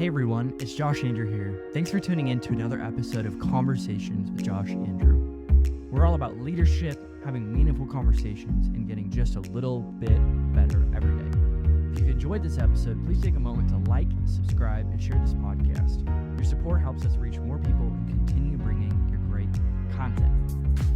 Hey everyone, it's Josh Andrew here. Thanks for tuning in to another episode of Conversations with Josh Andrew. We're all about leadership, having meaningful conversations, and getting just a little bit better every day. If you've enjoyed this episode, please take a moment to like, subscribe, and share this podcast. Your support helps us reach more people and continue bringing your great content.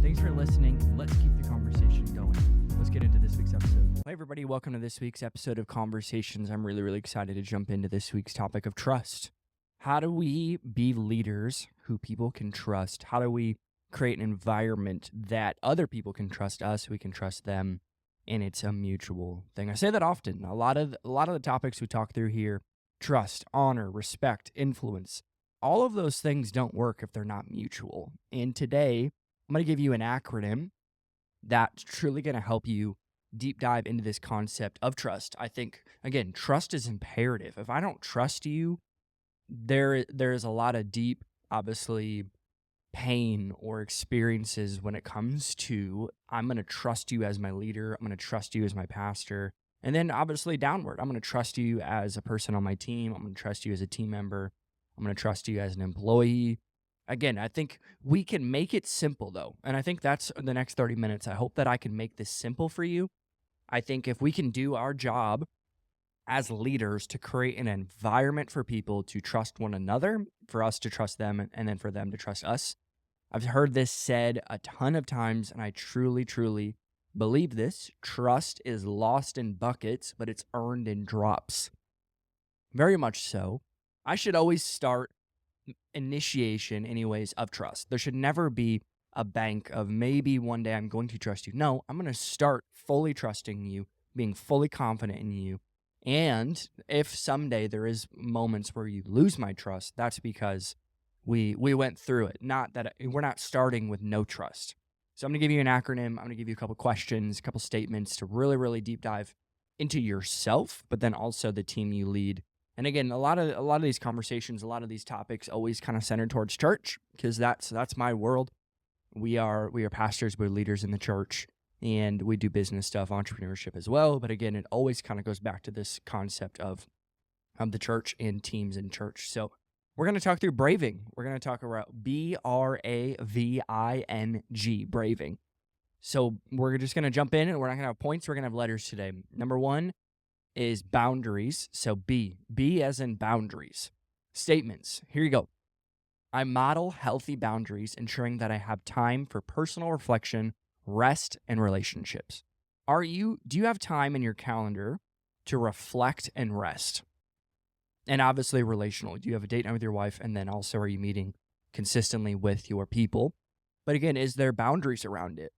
Thanks for listening. Let's keep the conversation going. Let's get into this week's episode. Hey everybody, welcome to this week's episode of Conversations. I'm really excited to jump into this week's topic of trust. How do we be leaders who people can trust? How do we create an environment that other people can trust us, we can trust them, and it's a mutual thing? I say that often. A lot of the topics we talk through here, trust, honor, respect, influence, all of those things don't work if they're not mutual. And today, I'm going to give you an acronym that's truly going to help you deep dive into this concept of trust. I think, again, trust is imperative. If I don't trust you, there is a lot of deep, obviously, pain or experiences when it comes to, I'm going to trust you as my leader, I'm going to trust you as my pastor, and then obviously downward, I'm going to trust you as a person on my team, I'm going to trust you as a team member, I'm going to trust you as an employee. Again, I think we can make it simple, though, and I think that's the next 30 minutes. I hope that I can make this simple for you. I think if we can do our job as leaders to create an environment for people to trust one another, for us to trust them, and then for them to trust us. I've heard this said a ton of times, and I truly believe this. Trust is lost in buckets, but it's earned in drops. Very much so. I should always start initiation anyways of trust. There should never be a bank of maybe one day I'm going to trust you. No, I'm going to start fully trusting you, being fully confident in you. And if someday there is moments where you lose my trust, that's because we went through it. Not that we're not starting with no trust. So I'm going to give you an acronym. I'm going to give you a couple questions, a couple statements to really deep dive into yourself, but then also the team you lead. And again, a lot of these conversations, a lot of these topics always kind of centered towards church, because that's my world. We are pastors, we're leaders in the church, and we do business stuff, entrepreneurship as well. But again, it always kind of goes back to this concept of the church and teams in church. So we're going to talk through braving. We're going to talk about BRAVING, braving. So we're just going to jump in, and we're not going to have points. We're going to have letters today. Number one is boundaries. So B as in boundaries. Statements. Here you go. I model healthy boundaries, ensuring that I have time for personal reflection, rest, and relationships. Do you have time in your calendar to reflect and rest? And obviously relational. Do you have a date night with your wife? And then also, are you meeting consistently with your people? But again, is there boundaries around it?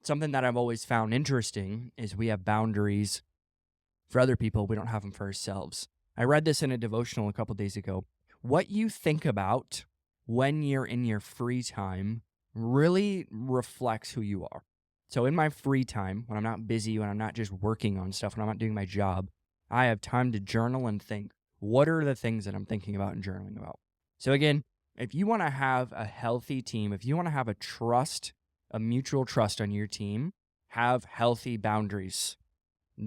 Something that I've always found interesting is we have boundaries for other people. We don't have them for ourselves. I read this in a devotional a couple days ago. What you think about when you're in your free time really reflects who you are. So in my free time, when I'm not busy, when I'm not just working on stuff, when I'm not doing my job, I have time to journal and think, what are the things that I'm thinking about and journaling about? So again, if you want to have a healthy team, if you want to have a mutual trust on your team, have healthy boundaries.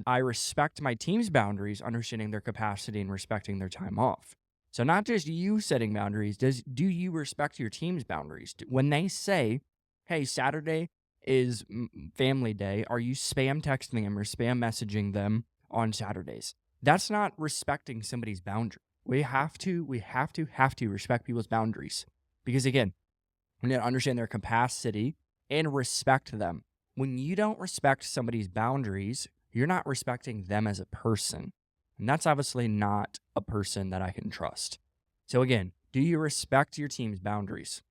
I respect my team's boundaries, understanding their capacity and respecting their time off. So not just you setting boundaries, do you respect your team's boundaries? When they say, hey, Saturday is family day, are you spam texting them or spam messaging them on Saturdays? That's not respecting somebody's boundary. We have to respect people's boundaries. Because again, we need to understand their capacity and respect them. When you don't respect somebody's boundaries, you're not respecting them as a person. And that's obviously not a person that I can trust. So again, do you respect your team's boundaries?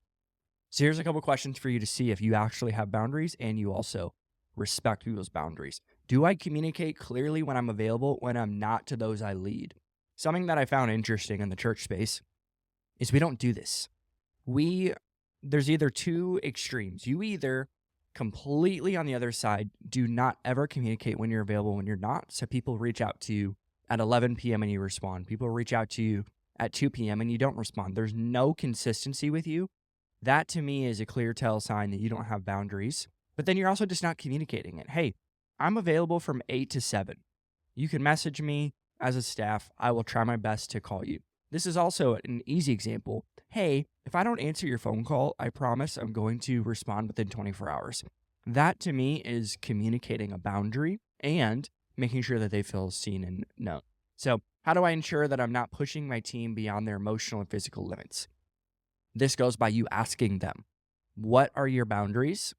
So here's a couple questions for you to see if you actually have boundaries and you also respect people's boundaries. Do I communicate clearly when I'm available, when I'm not, to those I lead? Something that I found interesting in the church space is we don't do this. There's either two extremes. You either completely on the other side, do not ever communicate when you're available, when you're not. So people reach out to you at 11 p.m. and you respond. People reach out to you at 2 p.m. and you don't respond. There's no consistency with you. That to me is a clear tell sign that you don't have boundaries. But then you're also just not communicating it. Hey, I'm available from 8 to 7. You can message me as a staff. I will try my best to call you. This is also an easy example. Hey, if I don't answer your phone call, I promise I'm going to respond within 24 hours. That to me is communicating a boundary and making sure that they feel seen and known. So, how do I ensure that I'm not pushing my team beyond their emotional and physical limits? This goes by you asking them, what are your boundaries?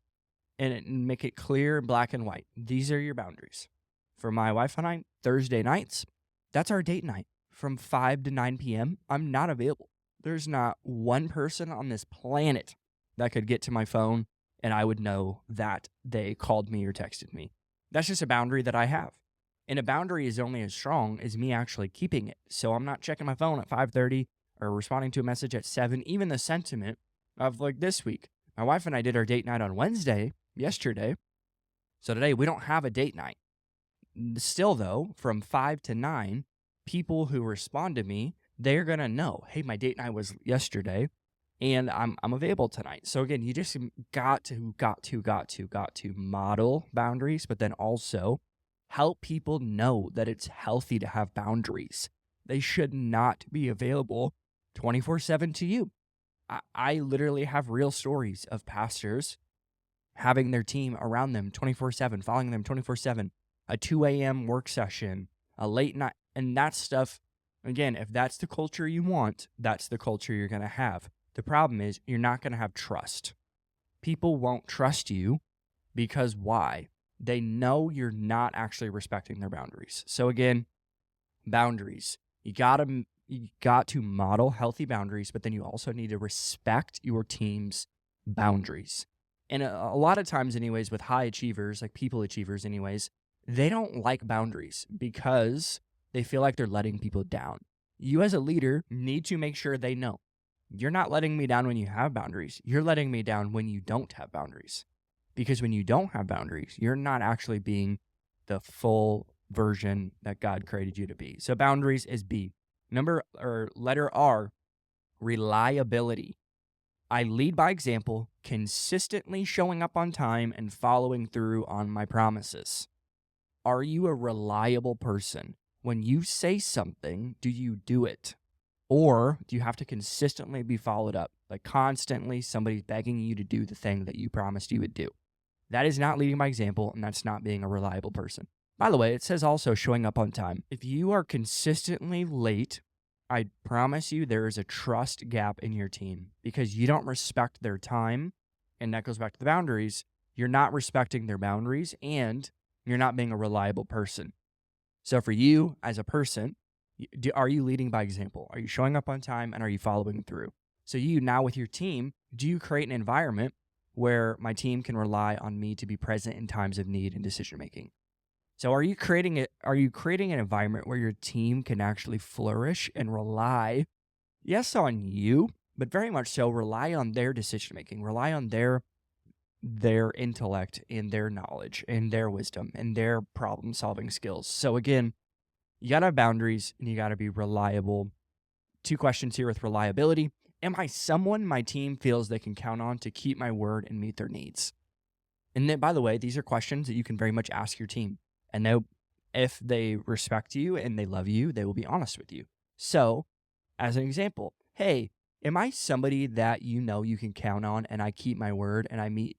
And make it clear in black and white. These are your boundaries. For my wife and I, Thursday nights, that's our date night. From 5 to 9 p.m., I'm not available. There's not one person on this planet that could get to my phone and I would know that they called me or texted me. That's just a boundary that I have. And a boundary is only as strong as me actually keeping it. So I'm not checking my phone at 5:30 or responding to a message at 7. Even the sentiment of like this week. My wife and I did our date night on Wednesday, yesterday. So today we don't have a date night. Still though, from 5 to 9, people who respond to me, they're going to know, hey, my date night was yesterday and I'm available tonight. So again, you just got to model boundaries, but then also help people know that it's healthy to have boundaries. They should not be available 24/7 to you. I literally have real stories of pastors having their team around them 24/7, following them 24/7, a 2 a.m. work session, a late night, and that stuff. Again, if that's the culture you want, that's the culture you're going to have. The problem is you're not going to have trust. People won't trust you because why? They know you're not actually respecting their boundaries. So again, boundaries. You got to model healthy boundaries, but then you also need to respect your team's boundaries. And a lot of times anyways, with high achievers, like people achievers anyways, they don't like boundaries because they feel like they're letting people down. You as a leader need to make sure they know you're not letting me down when you have boundaries. You're letting me down when you don't have boundaries. Because when you don't have boundaries, you're not actually being the full version that God created you to be. So boundaries is B. Letter R, reliability. I lead by example, consistently showing up on time and following through on my promises. Are you a reliable person? When you say something, do you do it? Or do you have to consistently be followed up? Like constantly somebody's begging you to do the thing that you promised you would do. That is not leading by example, and that's not being a reliable person. By the way, it says also showing up on time. If you are consistently late, I promise you there is a trust gap in your team because you don't respect their time, and that goes back to the boundaries. You're not respecting their boundaries, and you're not being a reliable person. So for you as a person, are you leading by example? Are you showing up on time, and are you following through? So you now with your team, do you create an environment where my team can rely on me to be present in times of need and decision making? So are you creating an environment where your team can actually flourish and rely, yes, on you, but very much so rely on their decision making, rely on their intellect and their knowledge and their wisdom and their problem solving skills? So again, you got to have boundaries and you got to be reliable. 2 questions here with reliability. Am I someone my team feels they can count on to keep my word and meet their needs? And then, by the way, these are questions that you can very much ask your team. And if they respect you and they love you, they will be honest with you. So, as an example, hey, am I somebody that you know you can count on and I keep my word and I meet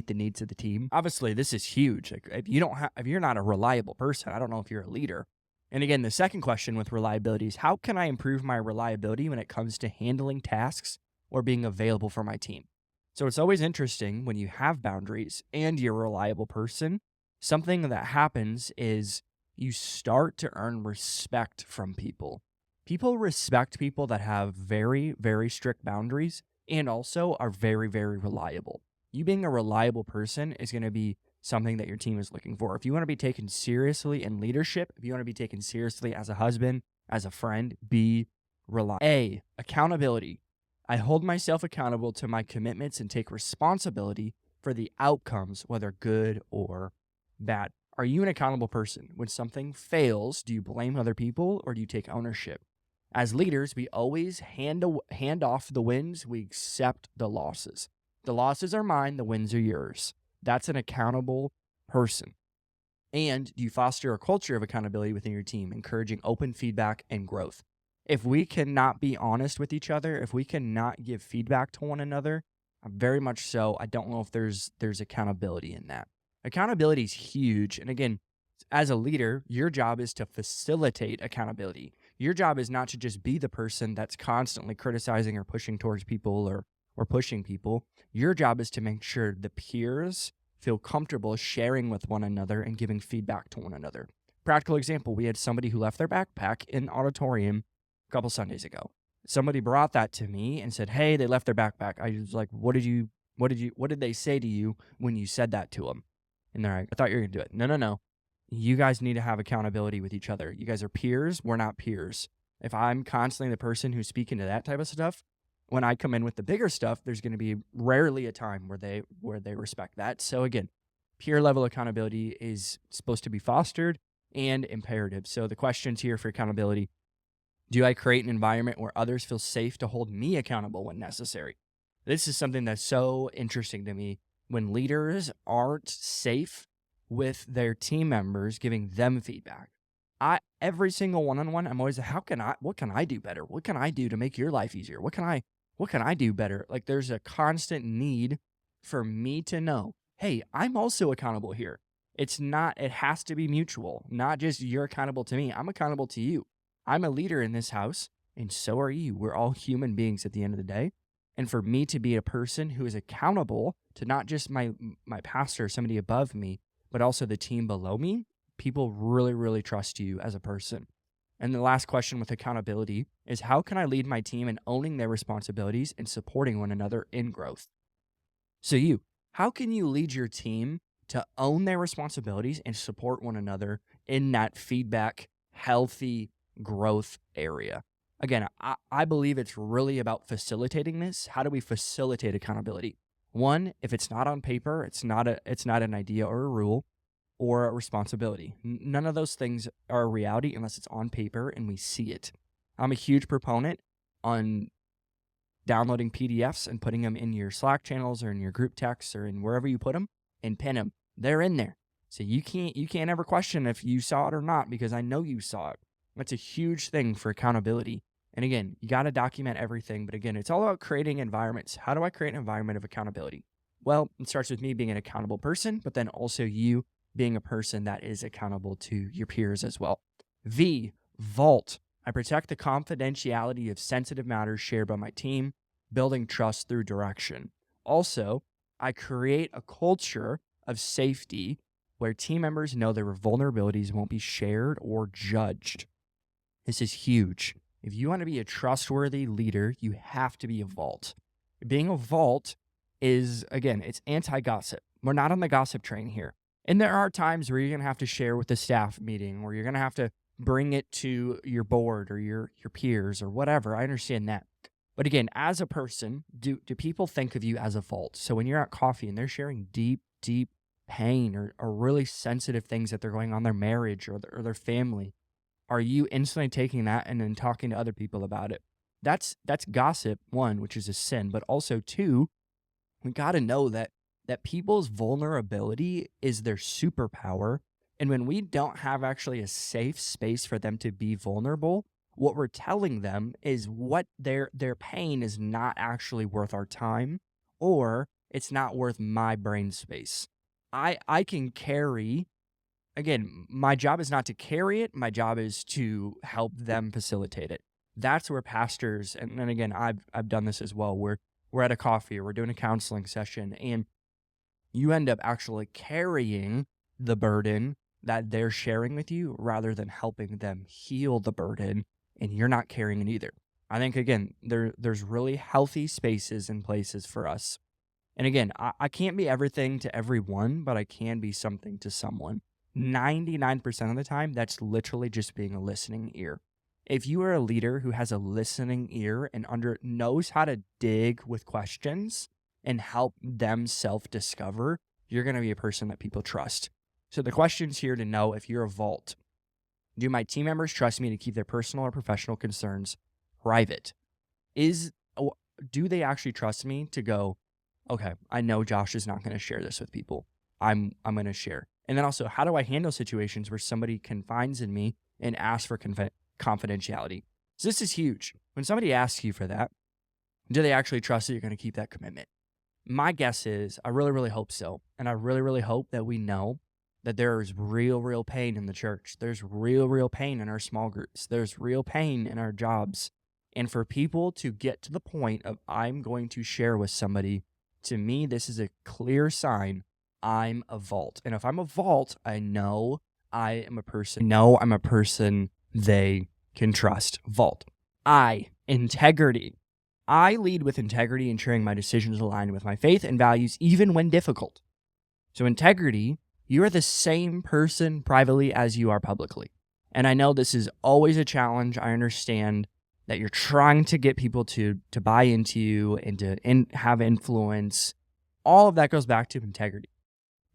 the needs of the team? Obviously, this is huge. Like, if you're not a reliable person, I don't know if you're a leader. And again, the second question with reliability is how can I improve my reliability when it comes to handling tasks or being available for my team? So it's always interesting when you have boundaries and you're a reliable person, something that happens is you start to earn respect from people. People respect people that have very, very strict boundaries and also are very, very reliable. You being a reliable person is going to be something that your team is looking for. If you want to be taken seriously in leadership, if you want to be taken seriously as a husband, as a friend, be reliable. A, accountability. I hold myself accountable to my commitments and take responsibility for the outcomes, whether good or bad. Are you an accountable person? When something fails, do you blame other people or do you take ownership? As leaders, we always hand off the wins. We accept the losses. The losses are mine. The wins are yours. That's an accountable person. And do you foster a culture of accountability within your team, encouraging open feedback and growth? If we cannot be honest with each other, if we cannot give feedback to one another, very much so, I don't know if there's accountability in that. Accountability is huge. And again, as a leader, your job is to facilitate accountability. Your job is not to just be the person that's constantly criticizing or pushing towards people or pushing people. Your job is to make sure the peers feel comfortable sharing with one another and giving feedback to one another. Practical example, we had somebody who left their backpack in the auditorium a couple Sundays ago. Somebody brought that to me and said, "Hey, they left their backpack." I was like, what did they say to you when you said that to them? And they're like, "I thought you were going to do it." No. You guys need to have accountability with each other. You guys are peers. We're not peers. If I'm constantly the person who's speaking to that type of stuff, when I come in with the bigger stuff, there's going to be rarely a time where they respect that. So again, peer level accountability is supposed to be fostered and imperative. So the questions here for accountability: do I create an environment where others feel safe to hold me accountable when necessary? This is something that's so interesting to me. When leaders aren't safe with their team members giving them feedback, every single one-on-one, I'm always like, what can I do better? What can I do to make your life easier? What can I do better? Like, there's a constant need for me to know, hey, I'm also accountable here. It has to be mutual, not just you're accountable to me. I'm accountable to you. I'm a leader in this house, and so are you. We're all human beings at the end of the day. And for me to be a person who is accountable to not just my pastor or somebody above me, but also the team below me, people really, really trust you as a person. And the last question with accountability is, how can I lead my team in owning their responsibilities and supporting one another in growth? So how can you lead your team to own their responsibilities and support one another in that feedback, healthy growth area? Again, I believe it's really about facilitating this. How do we facilitate accountability? One, if it's not on paper, it's not an idea or a rule or a responsibility. None of those things are a reality unless it's on paper and we see it. I'm a huge proponent on downloading PDFs and putting them in your Slack channels or in your group texts or in wherever you put them, and pin them. They're in there. So you can't ever question if you saw it or not, because I know you saw it. That's a huge thing for accountability. And again, you got to document everything. But again, it's all about creating environments. How do I create an environment of accountability? Well, it starts with me being an accountable person, but then also you being a person that is accountable to your peers as well. Vault. I protect the confidentiality of sensitive matters shared by my team, building trust through direction. Also, I create a culture of safety where team members know their vulnerabilities won't be shared or judged. This is huge. If you want to be a trustworthy leader, you have to be a vault. Being a vault is, again, it's anti-gossip. We're not on the gossip train here. And there are times where you're going to have to share with the staff meeting, or you're going to have to bring it to your board or your peers or whatever. I understand that. But again, as a person, do people think of you as a vault? So when you're at coffee and they're sharing deep, deep pain or really sensitive things that they're going on in their marriage or their family, are you instantly taking that and then talking to other people about it? That's gossip, one, which is a sin, but also two, we got to know that people's vulnerability is their superpower. And when we don't have actually a safe space for them to be vulnerable, what we're telling them is what their pain is not actually worth our time, or it's not worth my brain space. I can carry, again, my job is not to carry it. My job is to help them facilitate it. That's where pastors, and then again, I've done this as well, where we're at a coffee or we're doing a counseling session, and you end up actually carrying the burden that they're sharing with you rather than helping them heal the burden, and you're not carrying it either. I think, again, there's really healthy spaces and places for us. And again, I can't be everything to everyone, but I can be something to someone. 99% of the time, that's literally just being a listening ear. If you are a leader who has a listening ear and knows how to dig with questions and help them self-discover, you're going to be a person that people trust. So the question's here to know if you're a vault. Do my team members trust me to keep their personal or professional concerns private? Do they actually trust me to go, okay, I know Josh is not going to share this with people. I'm going to share. And then also, how do I handle situations where somebody confides in me and asks for confidentiality? So this is huge. When somebody asks you for that, do they actually trust that you're going to keep that commitment? My guess is I really, really hope so. And I really, really hope that we know that there is real, real pain in the church. There's real, real pain in our small groups. There's real pain in our jobs. And for people to get to the point of I'm going to share with somebody, to me, this is a clear sign I'm a vault. And if I'm a vault, I know I am a person. I'm a person they can trust. Vault. Integrity. I lead with integrity, ensuring my decisions align with my faith and values, even when difficult. So integrity, you are the same person privately as you are publicly. And I know this is always a challenge. I understand that you're trying to get people to buy into you and to have influence. All of that goes back to integrity.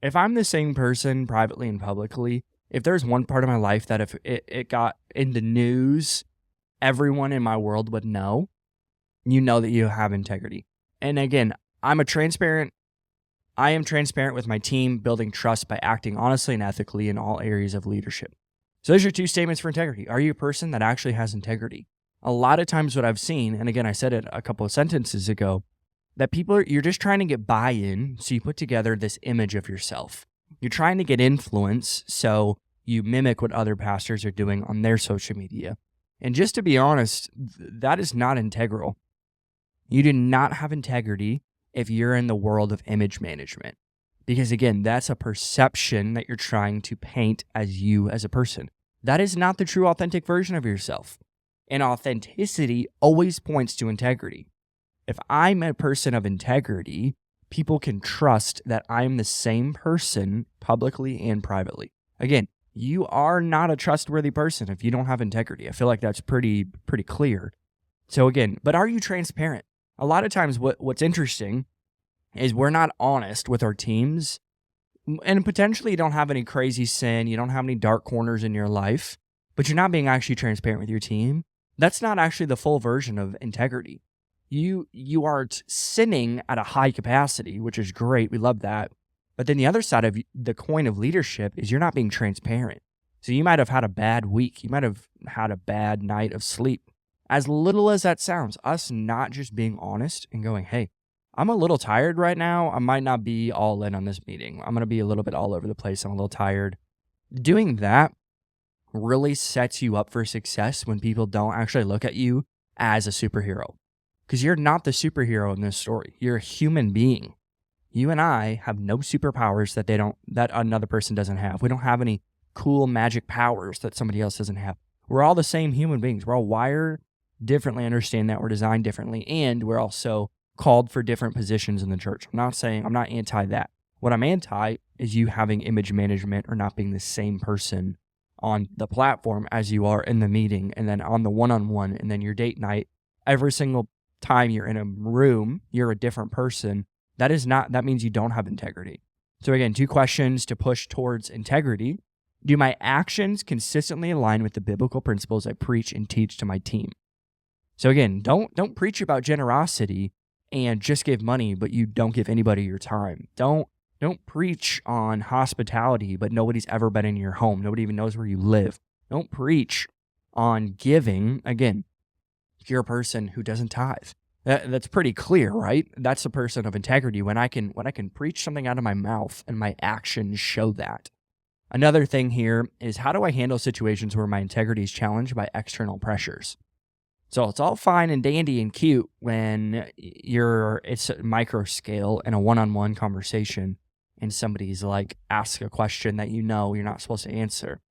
If I'm the same person privately and publicly, if there's one part of my life that if it got in the news, everyone in my world would know, you know that you have integrity. And again, I am transparent with my team, building trust by acting honestly and ethically in all areas of leadership. So those are 2 statements for integrity. Are you a person that actually has integrity? A lot of times what I've seen, and again, I said it a couple of sentences ago, that you're just trying to get buy-in, so you put together this image of yourself. You're trying to get influence, so you mimic what other pastors are doing on their social media. And just to be honest, that is not integral. You do not have integrity if you're in the world of image management. Because again, that's a perception that you're trying to paint as you as a person. That is not the true authentic version of yourself. And authenticity always points to integrity. If I'm a person of integrity, people can trust that I'm the same person publicly and privately. Again, you are not a trustworthy person if you don't have integrity. I feel like that's pretty clear. So again, but are you transparent? A lot of times what's interesting is we're not honest with our teams, and potentially you don't have any crazy sin, you don't have any dark corners in your life, but you're not being actually transparent with your team. That's not actually the full version of integrity. You are sinning at a high capacity, which is great. We love that. But then the other side of the coin of leadership is you're not being transparent. So you might have had a bad week. You might have had a bad night of sleep. As little as that sounds, us not just being honest and going, hey, I'm a little tired right now. I might not be all in on this meeting. I'm going to be a little bit all over the place. I'm a little tired. Doing that really sets you up for success when people don't actually look at you as a superhero. Because you're not the superhero in this story. You're a human being. You and I have no superpowers that another person doesn't have. We don't have any cool magic powers that somebody else doesn't have. We're all the same human beings. We're all wired differently, understand that we're designed differently, and we're also called for different positions in the church. I'm not anti that. What I'm anti is you having image management or not being the same person on the platform as you are in the meeting, and then on the one-on-one, and then your date night. Every single time you're in a room, you're a different person. That means you don't have integrity. So again, 2 questions to push towards integrity. Do my actions consistently align with the biblical principles I preach and teach to my team? So again, don't preach about generosity and just give money, but you don't give anybody your time. Don't preach on hospitality, but nobody's ever been in your home. Nobody even knows where you live. Don't preach on giving. Again, you're a person who doesn't tithe. That's pretty clear, right? That's a person of integrity when I can preach something out of my mouth and my actions show that. Another thing here is, how do I handle situations where my integrity is challenged by external pressures? So it's all fine and dandy and cute when it's a micro scale in a one-on-one conversation and somebody's like, ask a question that you know you're not supposed to answer.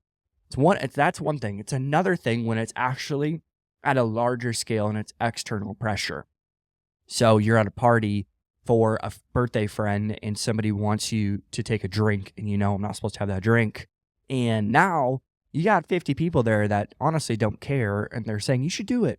That's one thing. It's another thing when it's actually at a larger scale and it's external pressure. So you're at a party for a birthday friend and somebody wants you to take a drink and you know I'm not supposed to have that drink. And now you got 50 people there that honestly don't care and they're saying you should do it.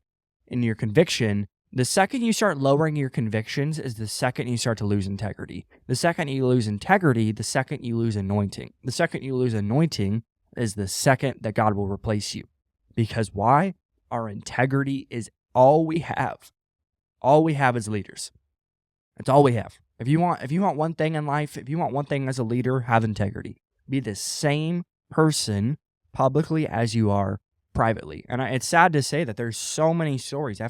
And your conviction, the second you start lowering your convictions is the second you start to lose integrity. The second you lose integrity, the second you lose anointing. The second you lose anointing is the second that God will replace you. Because why? Our integrity is all we have. All we have as leaders. It's all we have. If you want one thing in life, if you want one thing as a leader, have integrity. Be the same person publicly as you are privately. And it's sad to say that there's so many stories.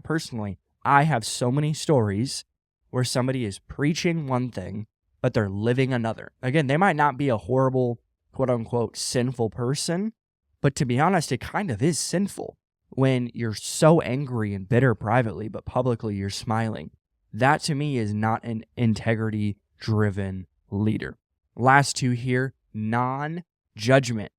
Personally, I have so many stories where somebody is preaching one thing, but they're living another. Again, they might not be a horrible, quote unquote, sinful person, but to be honest, it kind of is sinful when you're so angry and bitter privately, but publicly you're smiling. That to me is not an integrity-driven leader. Last two here, non-judgment.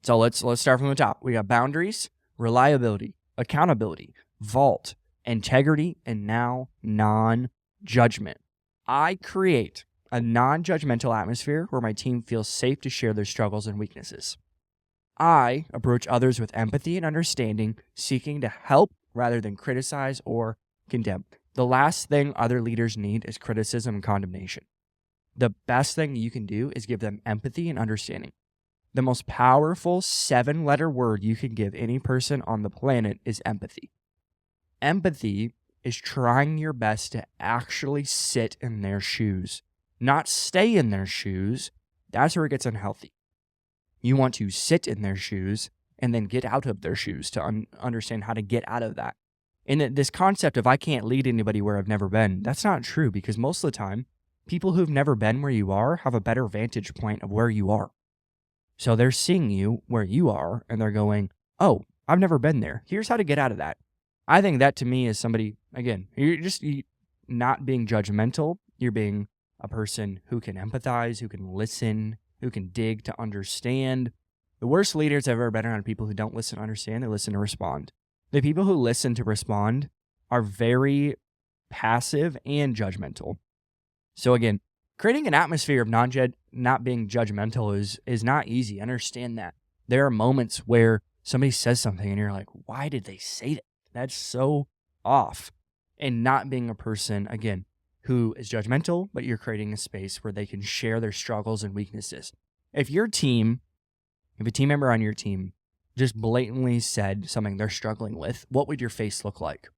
So let's start from the top. We got boundaries, reliability, accountability, vault, integrity, and now non-judgment. I create a non-judgmental atmosphere where my team feels safe to share their struggles and weaknesses. I approach others with empathy and understanding, seeking to help rather than criticize or condemn. The last thing other leaders need is criticism and condemnation. The best thing you can do is give them empathy and understanding. The most powerful 7-letter word you can give any person on the planet is empathy. Empathy is trying your best to actually sit in their shoes, not stay in their shoes. That's where it gets unhealthy. You want to sit in their shoes and then get out of their shoes to understand how to get out of that. And this concept of I can't lead anybody where I've never been, that's not true, because most of the time, people who've never been where you are have a better vantage point of where you are. So they're seeing you where you are, and they're going, oh, I've never been there. Here's how to get out of that. I think that to me is somebody, again, you're not being judgmental. You're being a person who can empathize, who can listen, who can dig to understand. The worst leaders I've ever been around are people who don't listen to understand, they listen to respond. The people who listen to respond are very passive and judgmental. So again, creating an atmosphere of not being judgmental is not easy. Understand that. There are moments where somebody says something and you're like, why did they say that? That's so off. And not being a person, again, who is judgmental, but you're creating a space where they can share their struggles and weaknesses. If a team member on your team just blatantly said something they're struggling with, what would your face look like?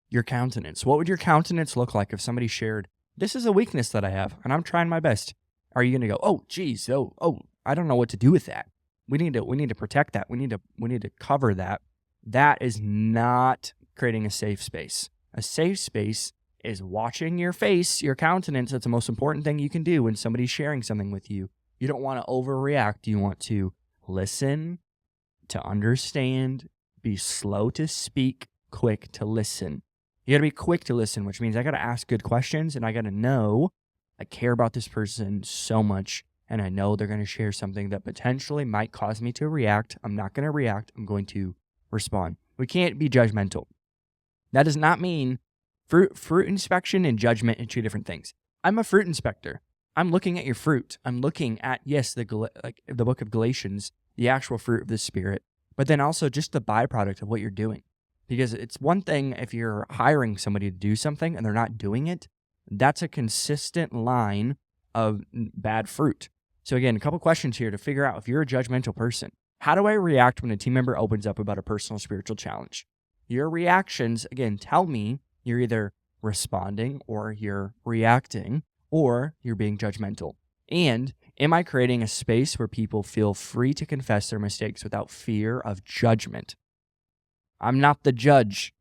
Your countenance. What would your countenance look like if somebody shared, this is a weakness that I have, and I'm trying my best? Are you going to go, oh, geez, I don't know what to do with that. We need to protect that. We need to cover that. That is not creating a safe space. A safe space is watching your face, your countenance. That's the most important thing you can do when somebody's sharing something with you. You don't want to overreact. You want to listen, to understand, be slow to speak, quick to listen. You got to be quick to listen, which means I got to ask good questions, and I got to know I care about this person so much, and I know they're going to share something that potentially might cause me to react. I'm not going to react. I'm going to respond. We can't be judgmental. That does not mean fruit inspection and judgment are two different things. I'm a fruit inspector. I'm looking at your fruit. I'm looking at, yes, the book of Galatians, the actual fruit of the Spirit, but then also just the byproduct of what you're doing. Because it's one thing if you're hiring somebody to do something and they're not doing it, that's a consistent line of bad fruit. So again, a couple questions here to figure out if you're a judgmental person. How do I react when a team member opens up about a personal spiritual challenge? Your reactions, again, tell me you're either responding or you're reacting or you're being judgmental. And am I creating a space where people feel free to confess their mistakes without fear of judgment? I'm not the judge.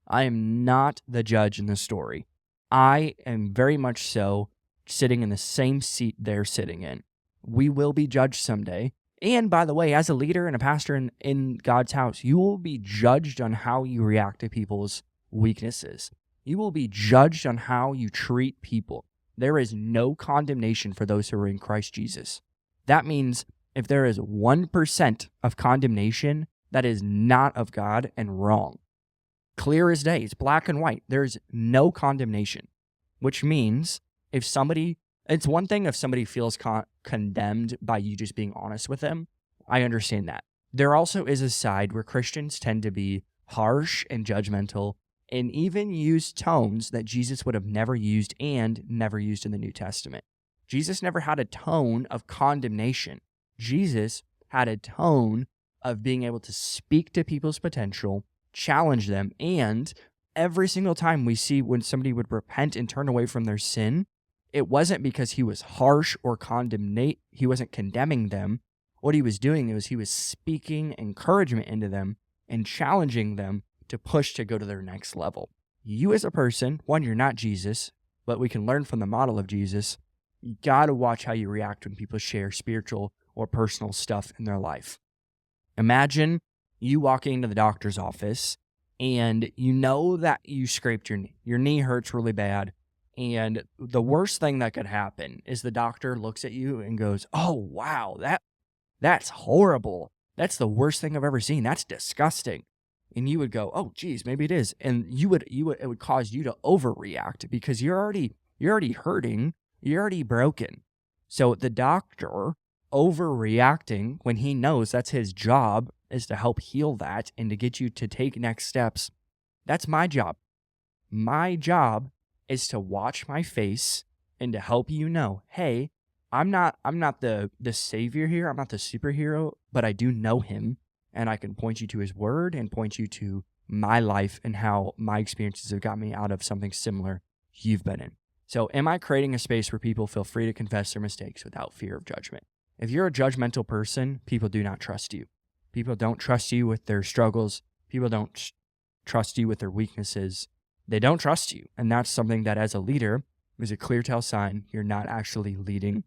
I am not the judge in the story. I am very much so sitting in the same seat they're sitting in. We will be judged someday. And by the way, as a leader and a pastor in God's house, you will be judged on how you react to people's weaknesses. You will be judged on how you treat people. There is no condemnation for those who are in Christ Jesus. That means if there is 1% of condemnation, that is not of God and wrong. Clear as day, it's black and white. There's no condemnation, which means it's one thing if somebody feels condemned by you just being honest with them. I understand that. There also is a side where Christians tend to be harsh and judgmental and even use tones that Jesus would have never used and never used in the New Testament. Jesus never had a tone of condemnation. Jesus had a tone of being able to speak to people's potential, challenge them, and every single time we see when somebody would repent and turn away from their sin, it wasn't because he was harsh or he wasn't condemning them. What he was doing was he was speaking encouragement into them and challenging them to push to go to their next level. You as a person, one, you're not Jesus, but we can learn from the model of Jesus. You got to watch how you react when people share spiritual or personal stuff in their life. Imagine you walking into the doctor's office and you know that you scraped your knee. Your knee hurts really bad. And the worst thing that could happen is the doctor looks at you and goes, "Oh, wow, that's horrible. That's the worst thing I've ever seen. That's disgusting." And you would go, "Oh, geez, maybe it is." And it would cause you to overreact because you're already hurting. You're already broken. So the doctor overreacting when he knows that's his job is to help heal that and to get you to take next steps. That's my job. My job is to watch my face and to help you know, hey, I'm not the savior here. I'm not the superhero, but I do know him, and I can point you to his word and point you to my life and how my experiences have got me out of something similar you've been in. So am I creating a space where people feel free to confess their mistakes without fear of judgment? If you're a judgmental person, people do not trust you. People don't trust you with their struggles. People don't trust you with their weaknesses. They don't trust you. And that's something that as a leader is a clear tell sign you're not actually leading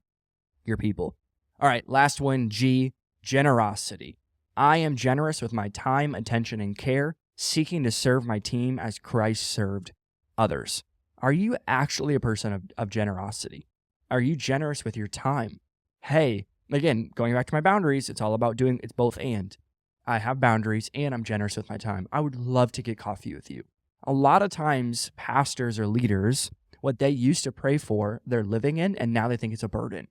your people. All right, last one, G, generosity. I am generous with my time, attention, and care, seeking to serve my team as Christ served others. Are you actually a person of generosity? Are you generous with your time? Hey, again, going back to my boundaries, it's all about it's both and. I have boundaries and I'm generous with my time. I would love to get coffee with you. A lot of times, pastors or leaders, what they used to pray for, they're living in, and now they think it's a burden.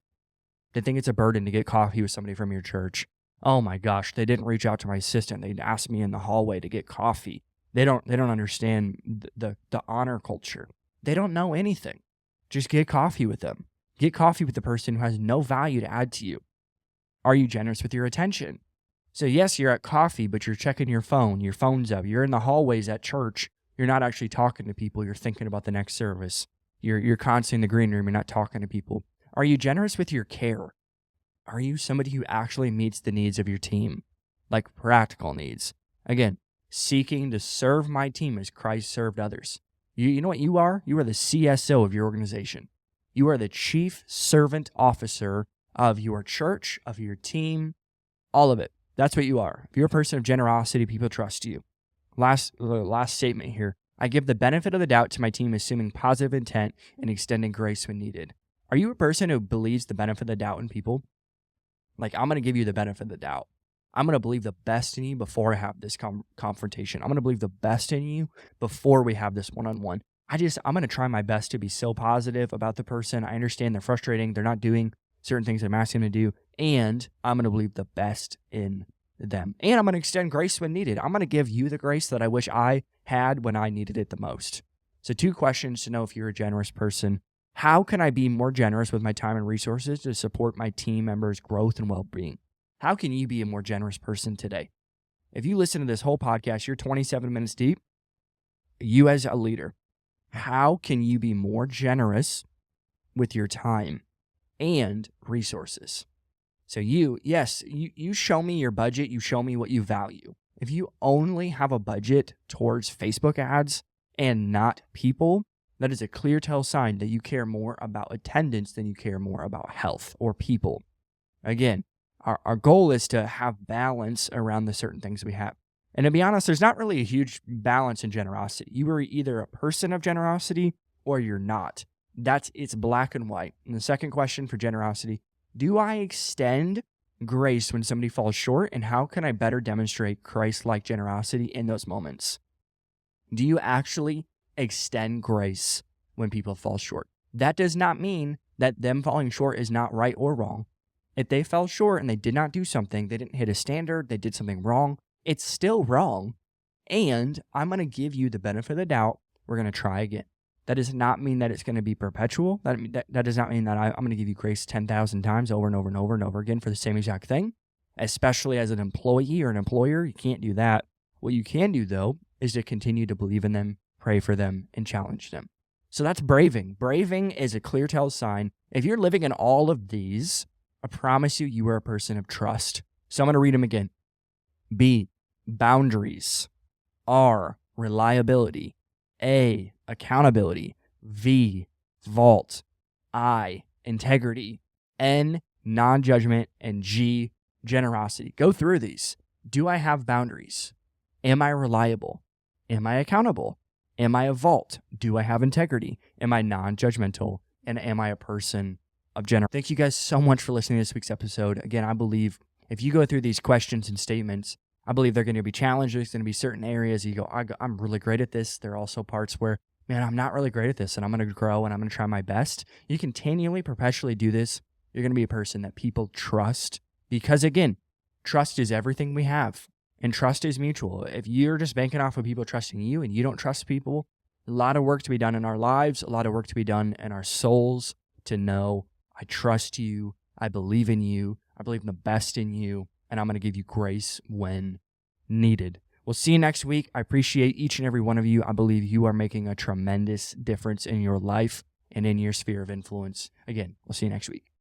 They think it's a burden to get coffee with somebody from your church. Oh my gosh, they didn't reach out to my assistant. They'd ask me in the hallway to get coffee. They don't understand the honor culture. They don't know anything. Just get coffee with them. Get coffee with the person who has no value to add to you. Are you generous with your attention? So yes, you're at coffee, but you're checking your phone. Your phone's up. You're in the hallways at church. You're not actually talking to people. You're thinking about the next service. You're constantly in the green room. You're not talking to people. Are you generous with your care? Are you somebody who actually meets the needs of your team? Like practical needs. Again, seeking to serve my team as Christ served others. You know what you are? You are the CSO of your organization. You are the chief servant officer of your church, of your team, all of it. That's what you are. If you're a person of generosity, people trust you. Last statement here. I give the benefit of the doubt to my team, assuming positive intent and extending grace when needed. Are you a person who believes the benefit of the doubt in people? Like, I'm going to give you the benefit of the doubt. I'm going to believe the best in you before I have this confrontation. I'm going to believe the best in you before we have this one-on-one. I'm going to try my best to be so positive about the person. I understand they're frustrating. They're not doing certain things I'm asking them to do. And I'm going to believe the best in them. And I'm going to extend grace when needed. I'm going to give you the grace that I wish I had when I needed it the most. So 2 questions to know if you're a generous person. How can I be more generous with my time and resources to support my team members' growth and well-being? How can you be a more generous person today? If you listen to this whole podcast, you're 27 minutes deep. You as a leader, how can you be more generous with your time and resources? So you show me your budget. You show me what you value. If you only have a budget towards Facebook ads and not people, that is a clear tell sign that you care more about attendance than you care more about health or people. Again, our goal is to have balance around the certain things we have. And to be honest, there's not really a huge balance in generosity. You are either a person of generosity or you're not. It's black and white. And the second question for generosity, do I extend grace when somebody falls short? And how can I better demonstrate Christ-like generosity in those moments? Do you actually extend grace when people fall short? That does not mean that them falling short is not right or wrong. If they fell short and they did not do something, they didn't hit a standard, they did something wrong, it's still wrong. And I'm going to give you the benefit of the doubt. We're going to try again. That does not mean that it's going to be perpetual. That does not mean that I'm going to give you grace 10,000 times over and over and over and over again for the same exact thing. Especially as an employee or an employer, you can't do that. What you can do, though, is to continue to believe in them, pray for them, and challenge them. So that's braving. Braving is a clear tell sign. If you're living in all of these, I promise you, you are a person of trust. So I'm going to read them again. B, boundaries. R, reliability. A, accountability. V, vault. I, integrity. N, non-judgment. And G, generosity. Go through these. Do I have boundaries? Am I reliable? Am I accountable? Am I a vault? Do I have integrity? Am I non-judgmental? And am I a person of generosity? Thank you guys so much for listening to this week's episode. Again, I believe if you go through these questions and statements, I believe they're going to be challenged. There's going to be certain areas you go, I'm really great at this. There are also parts where, man, I'm not really great at this, and I'm going to grow and I'm going to try my best. You continually, perpetually do this. You're going to be a person that people trust because, again, trust is everything we have. And trust is mutual. If you're just banking off of people trusting you and you don't trust people, a lot of work to be done in our lives, a lot of work to be done in our souls to know, I trust you, I believe in you, I believe in the best in you, and I'm going to give you grace when needed. We'll see you next week. I appreciate each and every one of you. I believe you are making a tremendous difference in your life and in your sphere of influence. Again, we'll see you next week.